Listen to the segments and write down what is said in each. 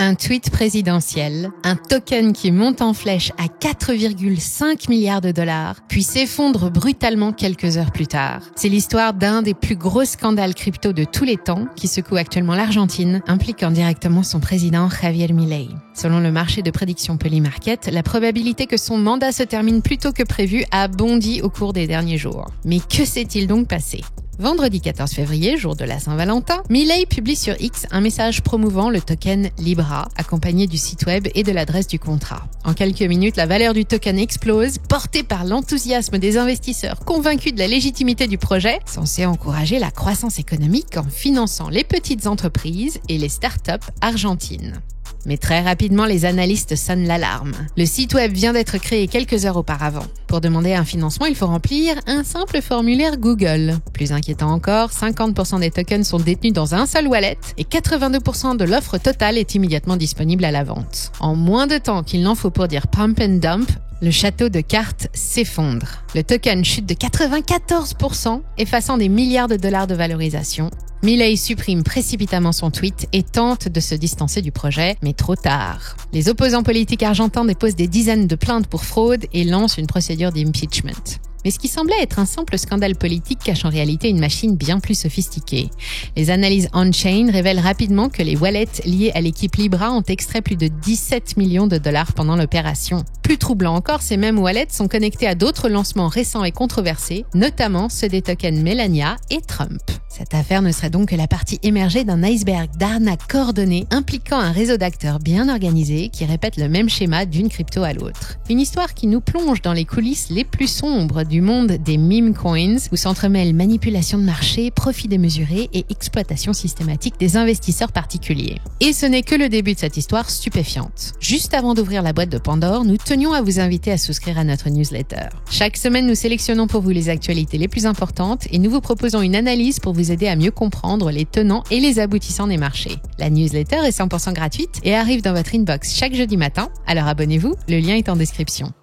Un tweet présidentiel, un token qui monte en flèche à 4,5 milliards de dollars, puis s'effondre brutalement quelques heures plus tard. C'est l'histoire d'un des plus gros scandales crypto de tous les temps qui secoue actuellement l'Argentine, impliquant directement son président Javier Milei. Selon le marché de prédiction Polymarket, la probabilité que son mandat se termine plus tôt que prévu a bondi au cours des derniers jours. Mais que s'est-il donc passé ? Vendredi 14 février, jour de la Saint-Valentin, Milei publie sur X un message promouvant le token Libra, accompagné du site web et de l'adresse du contrat. En quelques minutes, la valeur du token explose, portée par l'enthousiasme des investisseurs convaincus de la légitimité du projet, censé encourager la croissance économique en finançant les petites entreprises et les startups argentines. Mais très rapidement, les analystes sonnent l'alarme. Le site web vient d'être créé quelques heures auparavant. Pour demander un financement, il faut remplir un simple formulaire Google. Plus inquiétant encore, 50% des tokens sont détenus dans un seul wallet et 82% de l'offre totale est immédiatement disponible à la vente. En moins de temps qu'il n'en faut pour dire pump and dump, le château de cartes s'effondre. Le token chute de 94%, effaçant des milliards de dollars de valorisation. Milei supprime précipitamment son tweet et tente de se distancer du projet, mais trop tard. Les opposants politiques argentins déposent des dizaines de plaintes pour fraude et lancent une procédure d'impeachment. Mais ce qui semblait être un simple scandale politique cache en réalité une machine bien plus sophistiquée. Les analyses on-chain révèlent rapidement que les wallets liés à l'équipe Libra ont extrait plus de 17 millions de dollars pendant l'opération. Plus troublant encore, ces mêmes wallets sont connectés à d'autres lancements récents et controversés, notamment ceux des tokens Melania et Trump. Cette affaire ne serait donc que la partie émergée d'un iceberg d'arnaques coordonnées impliquant un réseau d'acteurs bien organisés qui répètent le même schéma d'une crypto à l'autre. Une histoire qui nous plonge dans les coulisses les plus sombres du monde des meme coins où s'entremêlent manipulation de marché, profit démesuré et exploitation systématique des investisseurs particuliers. Et ce n'est que le début de cette histoire stupéfiante. Juste avant d'ouvrir la boîte de Pandore, nous tenions à vous inviter à souscrire à notre newsletter. Chaque semaine, nous sélectionnons pour vous les actualités les plus importantes et nous vous proposons une analyse pour vous aider à mieux comprendre les tenants et les aboutissants des marchés. La newsletter est 100% gratuite et arrive dans votre inbox chaque jeudi matin, alors abonnez-vous, le lien est en description.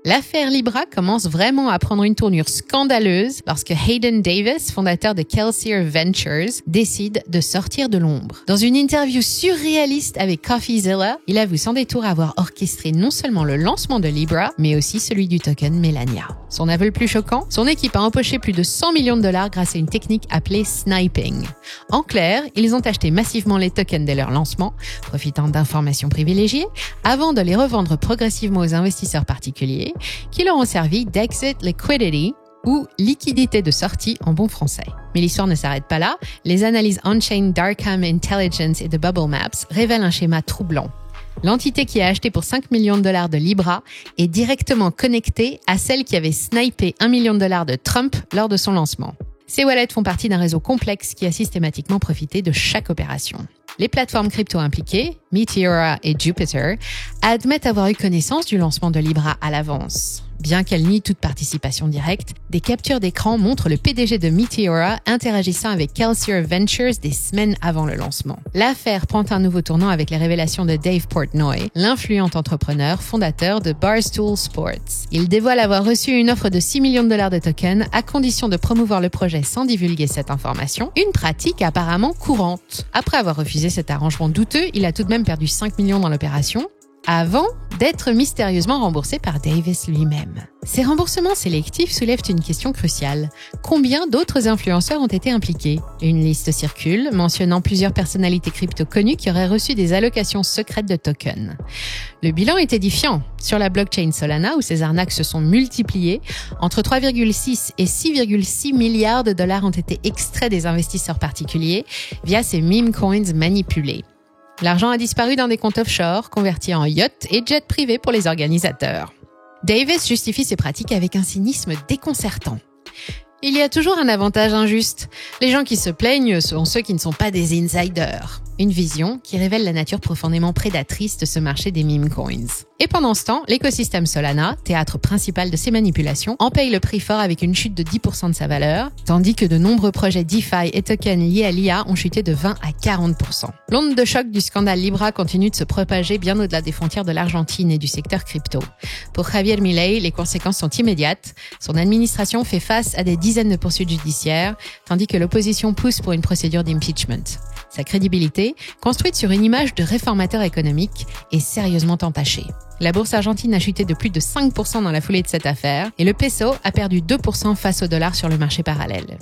L'affaire Libra commence vraiment à prendre une tournure scandaleuse lorsque Hayden Davis, fondateur de Kelsier Ventures, décide de sortir de l'ombre. Dans une interview surréaliste avec CoffeeZilla, il avoue sans détour avoir orchestré non seulement le lancement de Libra, mais aussi celui du token Melania. Son aveu le plus choquant, son équipe a empoché plus de 100 millions de dollars grâce à une technique appelée sniping. En clair, ils ont acheté massivement les tokens dès leur lancement, profitant d'informations privilégiées, avant de les revendre progressivement aux investisseurs particuliers, qui leur ont servi d'exit liquidity ou liquidité de sortie en bon français. Mais l'histoire ne s'arrête pas là. Les analyses on-chain d'Arkham Intelligence et de Bubble Maps révèlent un schéma troublant. L'entité qui a acheté pour 5 millions de dollars de Libra est directement connectée à celle qui avait snipé 1 million de dollars de Trump lors de son lancement. Ces wallets font partie d'un réseau complexe qui a systématiquement profité de chaque opération. Les plateformes crypto impliquées, Meteora et Jupiter, admettent avoir eu connaissance du lancement de Libra à l'avance. Bien qu'elles nient toute participation directe, des captures d'écran montrent le PDG de Meteora interagissant avec Kelsier Ventures des semaines avant le lancement. L'affaire prend un nouveau tournant avec les révélations de Dave Portnoy, l'influent entrepreneur fondateur de Barstool Sports. Il dévoile avoir reçu une offre de 6 millions de dollars de tokens à condition de promouvoir le projet sans divulguer cette information, une pratique apparemment courante. Après avoir refusé cet arrangement douteux, il a tout de même perdu 5 millions dans l'opération, avant d'être mystérieusement remboursé par Davis lui-même. Ces remboursements sélectifs soulèvent une question cruciale. Combien d'autres influenceurs ont été impliqués ? Une liste circule mentionnant plusieurs personnalités crypto connues qui auraient reçu des allocations secrètes de tokens. Le bilan est édifiant. Sur la blockchain Solana, où ces arnaques se sont multipliées, entre 3,6 et 6,6 milliards de dollars ont été extraits des investisseurs particuliers via ces meme coins manipulés. L'argent a disparu dans des comptes offshore, convertis en yachts et jets privés pour les organisateurs. Davis justifie ces pratiques avec un cynisme déconcertant. Il y a toujours un avantage injuste. Les gens qui se plaignent sont ceux qui ne sont pas des insiders. Une vision qui révèle la nature profondément prédatrice de ce marché des meme coins. Et pendant ce temps, l'écosystème Solana, théâtre principal de ces manipulations, en paye le prix fort avec une chute de 10% de sa valeur, tandis que de nombreux projets DeFi et tokens liés à l'IA ont chuté de 20 à 40%. L'onde de choc du scandale Libra continue de se propager bien au-delà des frontières de l'Argentine et du secteur crypto. Pour Javier Milei, les conséquences sont immédiates. Son administration fait face à des dizaines de poursuites judiciaires, tandis que l'opposition pousse pour une procédure d'impeachment. Sa crédibilité, construite sur une image de réformateur économique, est sérieusement entachée. La bourse argentine a chuté de plus de 5% dans la foulée de cette affaire et le peso a perdu 2% face au dollar sur le marché parallèle.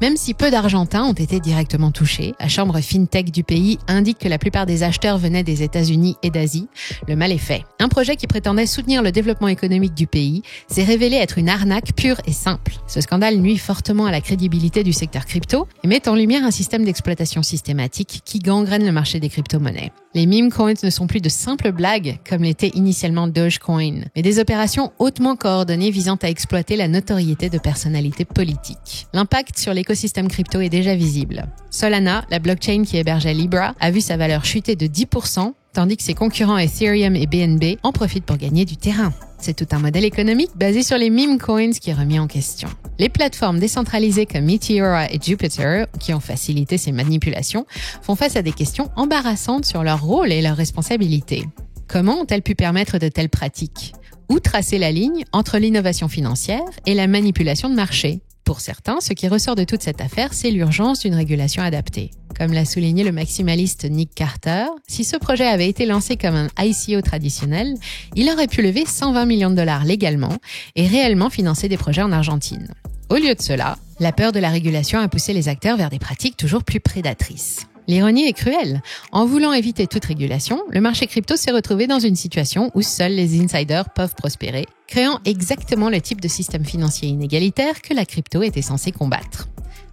Même si peu d'Argentins ont été directement touchés, la chambre FinTech du pays indique que la plupart des acheteurs venaient des États-Unis et d'Asie. Le mal est fait. Un projet qui prétendait soutenir le développement économique du pays s'est révélé être une arnaque pure et simple. Ce scandale nuit fortement à la crédibilité du secteur crypto et met en lumière un système d'exploitation systématique qui gangrène le marché des crypto-monnaies. Les meme coins ne sont plus de simples blagues comme l'était initialement Dogecoin, mais des opérations hautement coordonnées visant à exploiter la notoriété de personnalités politiques. L'impact sur l'écosystème crypto est déjà visible. Solana, la blockchain qui hébergeait Libra, a vu sa valeur chuter de 10%, tandis que ses concurrents Ethereum et BNB en profitent pour gagner du terrain. C'est tout un modèle économique basé sur les meme coins qui est remis en question. Les plateformes décentralisées comme Meteora et Jupiter, qui ont facilité ces manipulations, font face à des questions embarrassantes sur leur rôle et leurs responsabilités. Comment ont-elles pu permettre de telles pratiques ? Où tracer la ligne entre l'innovation financière et la manipulation de marché ? Pour certains, ce qui ressort de toute cette affaire, c'est l'urgence d'une régulation adaptée. Comme l'a souligné le maximaliste Nick Carter, si ce projet avait été lancé comme un ICO traditionnel, il aurait pu lever 120 millions de dollars légalement et réellement financer des projets en Argentine. Au lieu de cela, la peur de la régulation a poussé les acteurs vers des pratiques toujours plus prédatrices. L'ironie est cruelle. En voulant éviter toute régulation, le marché crypto s'est retrouvé dans une situation où seuls les insiders peuvent prospérer, créant exactement le type de système financier inégalitaire que la crypto était censée combattre.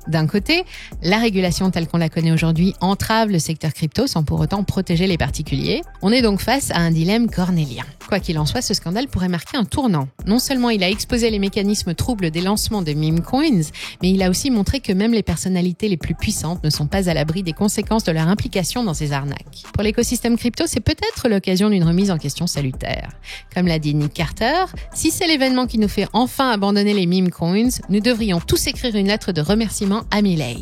D'un côté, la régulation telle qu'on la connaît aujourd'hui entrave le secteur crypto sans pour autant protéger les particuliers. On est donc face à un dilemme cornélien. Quoi qu'il en soit, ce scandale pourrait marquer un tournant. Non seulement il a exposé les mécanismes troubles des lancements de meme coins, mais il a aussi montré que même les personnalités les plus puissantes ne sont pas à l'abri des conséquences de leur implication dans ces arnaques. Pour l'écosystème crypto, c'est peut-être l'occasion d'une remise en question salutaire. Comme l'a dit Nick Carter, si c'est l'événement qui nous fait enfin abandonner les meme coins, nous devrions tous écrire une lettre de remerciement à Milei.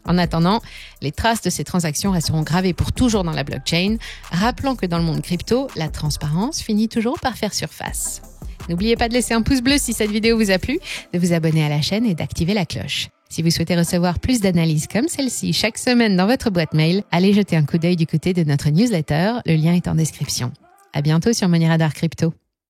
En attendant, les traces de ces transactions resteront gravées pour toujours dans la blockchain, rappelant que dans le monde crypto, la transparence finit toujours par faire surface. N'oubliez pas de laisser un pouce bleu si cette vidéo vous a plu, de vous abonner à la chaîne et d'activer la cloche. Si vous souhaitez recevoir plus d'analyses comme celle-ci chaque semaine dans votre boîte mail, allez jeter un coup d'œil du côté de notre newsletter, le lien est en description. À bientôt sur Money Radar Crypto.